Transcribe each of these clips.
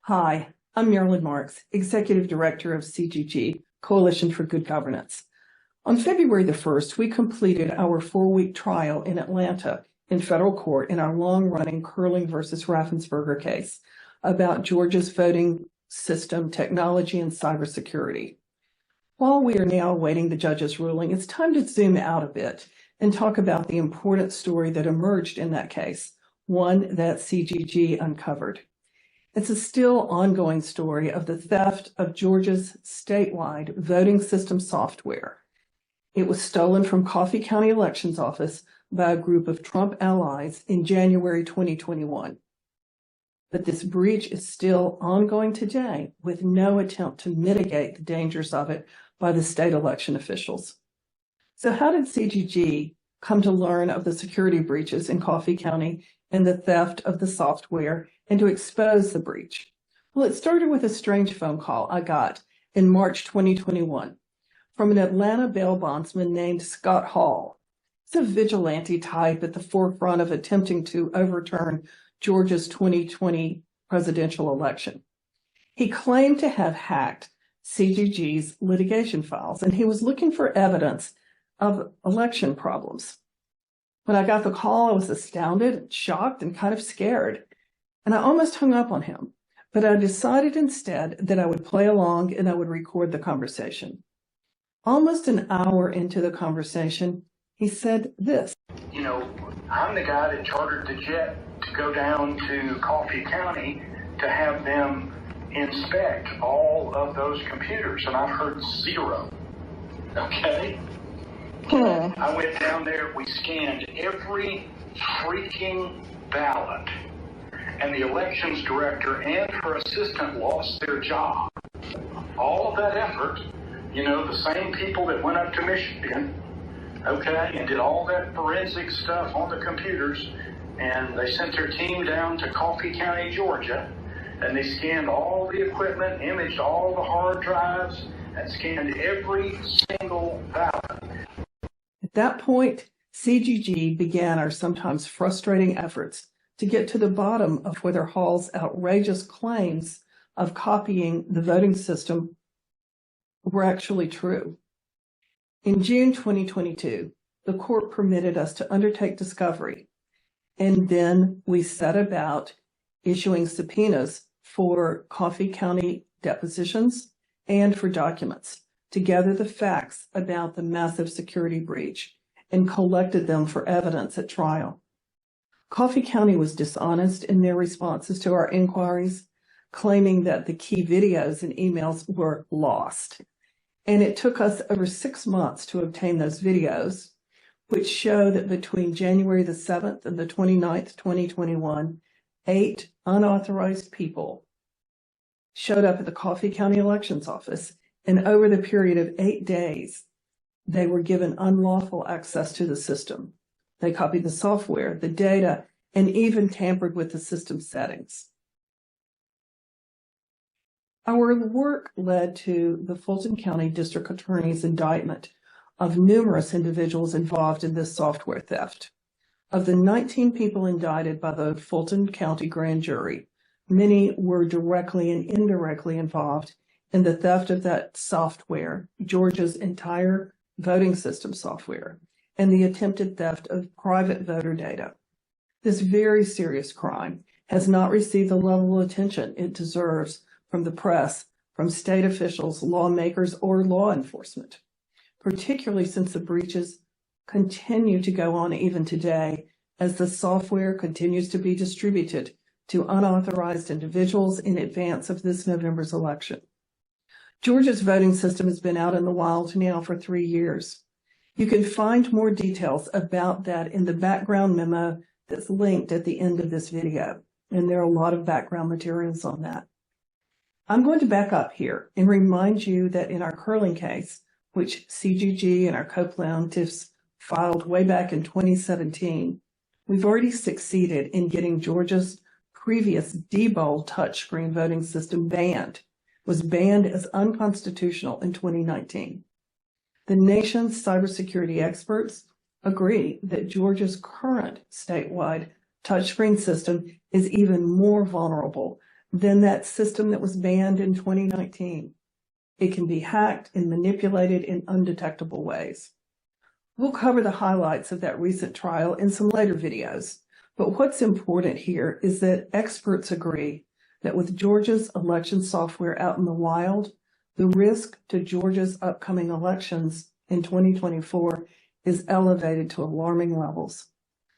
Hi, I'm Marilyn Marks, Executive Director of CGG, Coalition for Good Governance. On February the 1st, we completed our 4-week trial in Atlanta in federal court in our long-running Curling versus Raffensperger case about Georgia's voting system technology and cybersecurity. While we are now awaiting the judge's ruling, it's time to zoom out a bit and talk about the important story that emerged in that case, one that CGG uncovered. It's a still ongoing story of the theft of Georgia's statewide voting system software. It was stolen from Coffee County Elections Office by a group of Trump allies in January 2021. But this breach is still ongoing today with no attempt to mitigate the dangers of it by the state election officials. So how did CGG come to learn of the security breaches in Coffee County and the theft of the software and to expose the breach? Well, it started with a strange phone call I got in March 2021 from an Atlanta bail bondsman named Scott Hall. He's a vigilante type at the forefront of attempting to overturn Georgia's 2020 presidential election. He claimed to have hacked CGG's litigation files, and he was looking for evidence of election problems. When I got the call, I was astounded, shocked, and kind of scared. And I almost hung up on him, but I decided instead that I would play along and I would record the conversation. Almost an hour into the conversation, he said this. You know, I'm the guy that chartered the jet to go down to Coffee County to have them inspect all of those computers, and I've heard zero. Okay? I went down there, we scanned every freaking ballot, and the elections director and her assistant lost their job. All of that effort, you know, the same people that went up to Michigan, okay, and did all that forensic stuff on the computers, and they sent their team down to Coffee County, Georgia, and they scanned all the equipment, imaged all the hard drives, and scanned every single ballot. At that point, CGG began our sometimes frustrating efforts to get to the bottom of whether Hall's outrageous claims of copying the voting system were actually true. In June 2022, the court permitted us to undertake discovery, and then we set about issuing subpoenas for Coffee County depositions and for documents to gather the facts about the massive security breach and collected them for evidence at trial. Coffee County was dishonest in their responses to our inquiries, claiming that the key videos and emails were lost. And it took us over 6 months to obtain those videos, which show that between January the 7th and the 29th, 2021, 8 unauthorized people showed up at the Coffee County Elections Office, and over the period of 8 days, they were given unlawful access to the system. They copied the software, the data, and even tampered with the system settings. Our work led to the Fulton County District Attorney's indictment of numerous individuals involved in this software theft. Of the 19 people indicted by the Fulton County grand jury, many were directly and indirectly involved in the theft of that software, Georgia's entire voting system software, and the attempted theft of private voter data. This very serious crime has not received the level of attention it deserves from the press, from state officials, lawmakers, or law enforcement, particularly since the breaches continue to go on even today as the software continues to be distributed to unauthorized individuals in advance of this November's election. Georgia's voting system has been out in the wild now for 3 years. You can find more details about that in the background memo that's linked at the end of this video, and there are a lot of background materials on that. I'm going to back up here and remind you that in our curling case, which CGG and our co-plaintiffs filed way back in 2017, we've already succeeded in getting Georgia's previous Diebold touchscreen voting system banned. Was banned as unconstitutional in 2019. The nation's cybersecurity experts agree that Georgia's current statewide touchscreen system is even more vulnerable than that system that was banned in 2019. It can be hacked and manipulated in undetectable ways. We'll cover the highlights of that recent trial in some later videos, but what's important here is that experts agree that with Georgia's election software out in the wild, the risk to Georgia's upcoming elections in 2024 is elevated to alarming levels.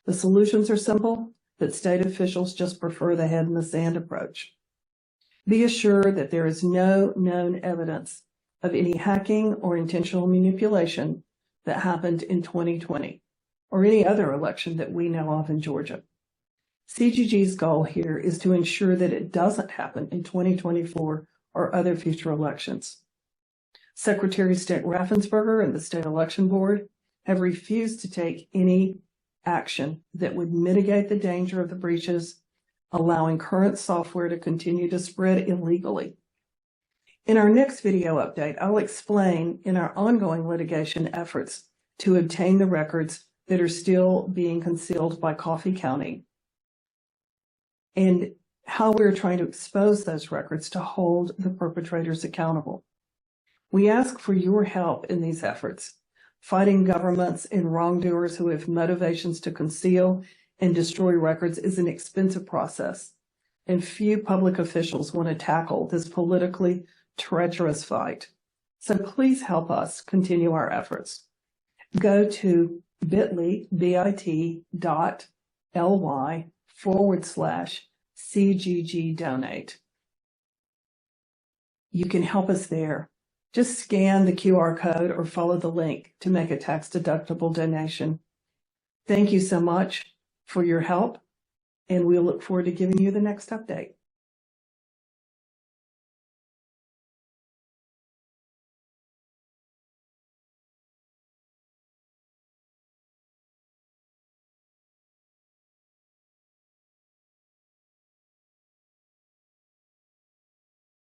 The solutions are simple, but state officials just prefer the head in the sand approach. Be assured that there is no known evidence of any hacking or intentional manipulation that happened in 2020 or any other election that we know of in Georgia. CGG's goal here is to ensure that it doesn't happen in 2024 or other future elections. Secretary of State Raffensperger and the State Election Board have refused to take any action that would mitigate the danger of the breaches, allowing current software to continue to spread illegally. In our next video update, I'll explain in our ongoing litigation efforts to obtain the records that are still being concealed by Coffee County and how we're trying to expose those records to hold the perpetrators accountable. We ask for your help in these efforts. Fighting governments and wrongdoers who have motivations to conceal and destroy records is an expensive process, and few public officials want to tackle this politically treacherous fight. So please help us continue our efforts. Go to bit.ly/CGG donate. You can help us there. Just scan the QR code or follow the link to make a tax-deductible donation. Thank you so much for your help, and we'll look forward to giving you the next update.